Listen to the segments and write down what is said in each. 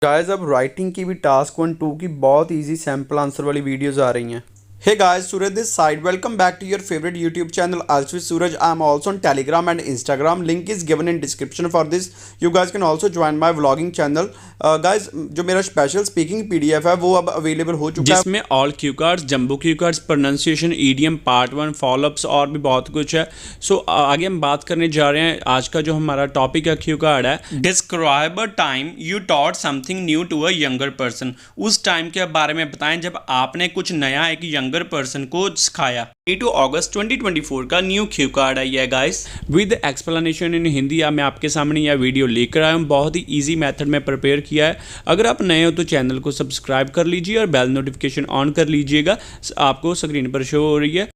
Guys अब writing की भी टास्क 1 2 की बहुत इजी सैम्पल आंसर वाली वीडियोस आ रही हैं। Hey guys, Suraj this side. Welcome back to your favorite YouTube channel Ask with Suraj. I am also on Telegram and Instagram. Link is given in description for this. You guys can also join my vlogging channel. Guys, जो मेरा special speaking PDF है वो अब available हो चुका है, जिसमें all cue cards, jumbo cue cards, pronunciation, EDM, part 1, follow-ups और भी बहुत कुछ है। सो आगे हम बात करने जा रहे हैं। आज का जो हमारा टॉपिक है क्यू कार्ड है, describe a time you taught something new to a younger person. उस टाइम के बारे में बताएं जब आपने कुछ नया एक यंगर पर्सन को सिखाया। 2 अगस्त 2024 का न्यू क्यू कार्ड है ये guys, with explanation in Hindi. मैं आपके सामने यह वीडियो लेकर आया हूँ, बहुत ही इजी मेथड में प्रिपेयर किया है। अगर आप नए हो तो चैनल को सब्सक्राइब कर लीजिए और बेल नोटिफिकेशन ऑन कर लीजिएगा, आपको स्क्रीन पर शो हो रही है।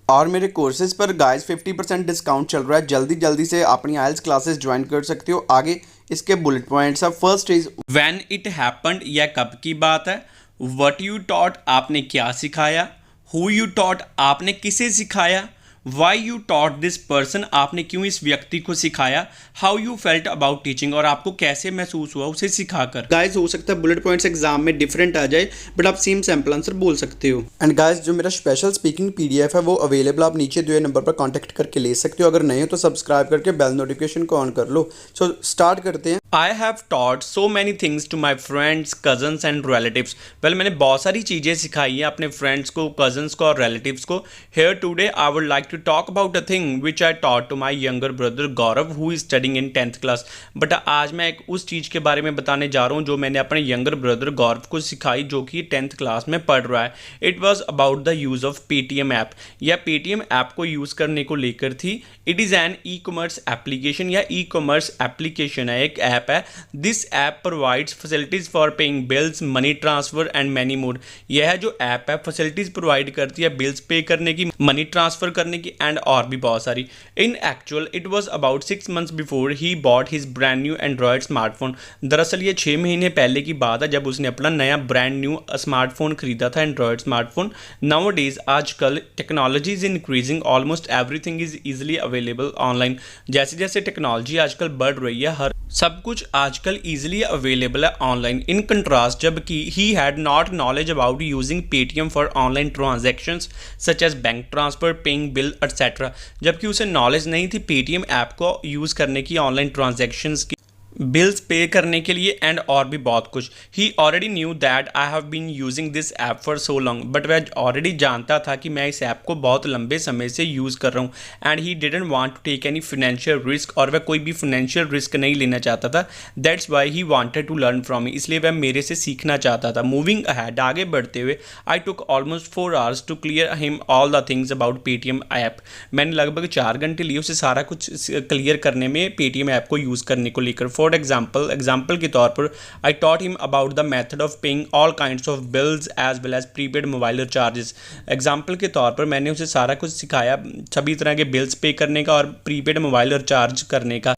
और मेरे कोर्सेज पर गाइस 50% डिस्काउंट चल रहा है। जल्दी से अपनी आइल्स क्लासेस ज्वाइन कर सकते हो। आगे इसके बुलेट पॉइंट्स है। First is when it happened, यह कब की बात है। व्हाट यू टॉट, आपने क्या सिखाया। हु यू टॉट, आपने किसे सिखाया। Why you taught this person, आपने क्यों इस व्यक्ति को सिखाया। How you felt about teaching, और आपको कैसे महसूस हुआ उसे सिखाकर। गाइस हो सकता है बुलेट पॉइंट्स एग्जाम में डिफरेंट आ जाए, बट आप सेम सैम्पल आंसर बोल सकते हो। एंड गाइस जो मेरा स्पेशल स्पीकिंग PDF है वो अवेलेबल, आप नीचे दिए नंबर पर कांटेक्ट करके ले सकते हो। अगर नहीं हो तो सब्सक्राइब करके बेल नोटिफिकेशन को ऑन कर लो। सो स्टार्ट करते हैं। I have taught so many things to my friends, cousins and relatives. Well, मैंने बहुत सारी चीज़ें सिखाई हैं अपने फ्रेंड्स को, cousins को और relatives को। Here today I would like to talk about a thing which I taught to my younger brother Gaurav who is studying in 10th class. But आज मैं एक उस चीज़ के बारे में बताने जा रहा हूँ जो मैंने अपने younger brother Gaurav को सिखाई, जो कि 10th class में पढ़ रहा है। It was about the use of Paytm app. यह Paytm app को यूज़ करने को लेकर थी। It is an e-commerce application या e-commerce application है, एक ऐप है। This app provides facilities for paying bills, money transfer and many more. यह जो ऐप है फैसिलिटीज प्रोवाइड करती है बिल्स पे करने की, मनी ट्रांसफर करने की एंड और भी बहुत सारी। इन actual it was about 6 months before he bought his brand new Android smartphone. दरअसल ये 6 महीने पहले की बात है जब उसने अपना नया ब्रांड न्यू स्मार्टफोन खरीदा था, एंड्रॉयड स्मार्टफोन। नाउ डेज आजकल technology is increasing, almost everything is easily available online. जैसे जैसे टेक्नोलॉजी आजकल बढ़ रही है, हर सब कुछ आजकल ईजिली अवेलेबल है ऑनलाइन। इन कंट्रास्ट जबकि he had not knowledge about using Paytm for online transactions such as bank transfer, paying bill etcetera. जबकि उसे नॉलेज नहीं थी पेटीएम ऐप को यूज़ करने की, ऑनलाइन ट्रांजैक्शंस की, बिल्स पे करने के लिए एंड और भी बहुत कुछ। He already knew that I have been using this app for so long, but वह ऑलरेडी जानता था कि मैं इस ऐप को बहुत लंबे समय से यूज़ कर रहा हूँ। And he didn't want to take any financial risk, और वह कोई भी फाइनेंशियल रिस्क नहीं लेना चाहता था। That's why he wanted to learn from me, इसलिए वह मेरे से सीखना चाहता था। मूविंग अहेड, आगे बढ़ते हुए, I took almost 4 hours to clear him all the things about Paytm app. मैंने लगभग 4 घंटे लिए उसे सारा कुछ क्लियर करने में, पेटीएम ऐप को यूज़ करने को लेकर। फॉर एग्जाम्पल के तौर पर I taught him about the method of paying all kinds of bills as well as prepaid mobile recharges. Example के तौर पर मैंने उसे सारा कुछ सिखाया सभी तरह के बिल्स पे करने का और प्रीपेड मोबाइल रिचार्ज करने का।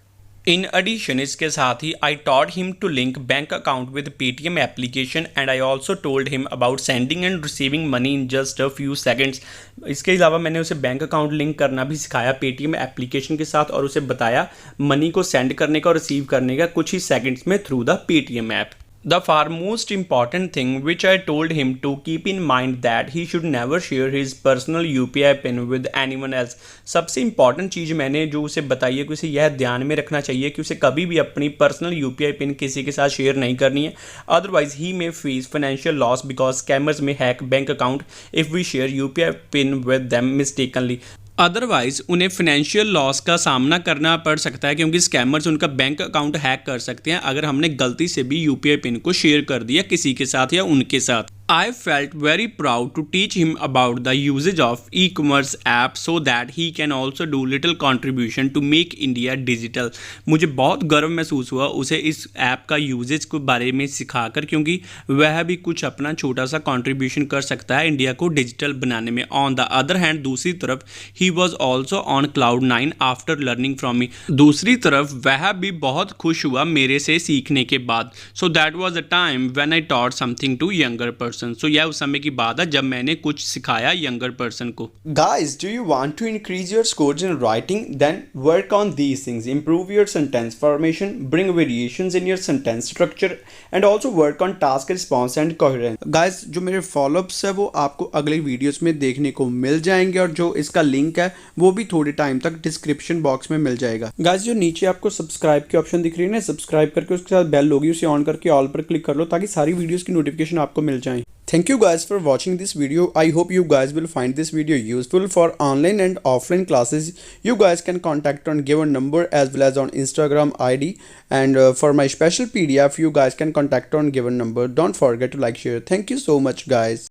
इन एडिशन, इसके साथ ही I taught him to link bank account with Paytm application and I also told him about sending and receiving money in just a few seconds. इसके अलावा मैंने उसे बैंक अकाउंट लिंक करना भी सिखाया पेटीएम एप्लीकेशन के साथ, और उसे बताया मनी को सेंड करने का और रिसीव करने का कुछ ही सेकंड्स में through the Paytm app. The far most important thing which I told him to keep in mind that he should never share his personal UPI pin with anyone else. सबसे important चीज़ मैंने जो उसे बताई है कि उसे यह ध्यान में रखना चाहिए कि उसे कभी भी अपनी पर्सनल UPI पिन किसी के साथ शेयर नहीं करनी है। Otherwise he may face financial loss because scammers may hack bank account if we share UPI pin with them mistakenly. Otherwise उन्हें फाइनेंशियल लॉस का सामना करना पड़ सकता है क्योंकि स्कैमर्स उनका बैंक अकाउंट हैक कर सकते हैं अगर हमने गलती से भी UPI पिन को शेयर कर दिया किसी के साथ या उनके साथ। I felt very proud to teach him about the usage of e-commerce app so that he can also do little contribution to make India digital. मुझे बहुत गर्व महसूस हुआ उसे इस ऐप का यूजेज के बारे में सिखाकर, क्योंकि वह भी कुछ अपना छोटा सा कंट्रीब्यूशन कर सकता है इंडिया को डिजिटल बनाने में। ऑन द अदर हैंड, दूसरी तरफ he was also on cloud 9 after learning from me. दूसरी तरफ वह भी बहुत खुश हुआ मेरे से सीखने के बाद। So that was the time when I taught something to younger person. Person. So यह उस समय की बात है जब मैंने कुछ सिखाया यंगर पर्सन को। Guys, do you want to increase your scores in writing? Then work on these things. Improve your sentence formation, bring variations in your sentence structure, and also work on task response and coherence. Guys, जो मेरे follow-ups है वो आपको अगले videos में देखने को मिल जाएंगे और जो इसका लिंक है वो भी थोड़े टाइम तक डिस्क्रिप्शन बॉक्स में मिल जाएगा। गाइस, जो नीचे आपको सब्सक्राइब की ऑप्शन दिख रही है ना, सब्सक्राइब करके उसके साथ बेल होगी, उसे ऑन करके ऑल पर क्लिक कर लो ताकि सारी वीडियोस की नोटिफिकेशन आपको मिल जाए। Thank you guys for watching this video. I hope you guys will find this video useful for online and offline classes. You guys can contact on given number as well as on Instagram ID, and for my special PDF you guys can contact on given number. Don't forget to like, share. Thank you so much guys.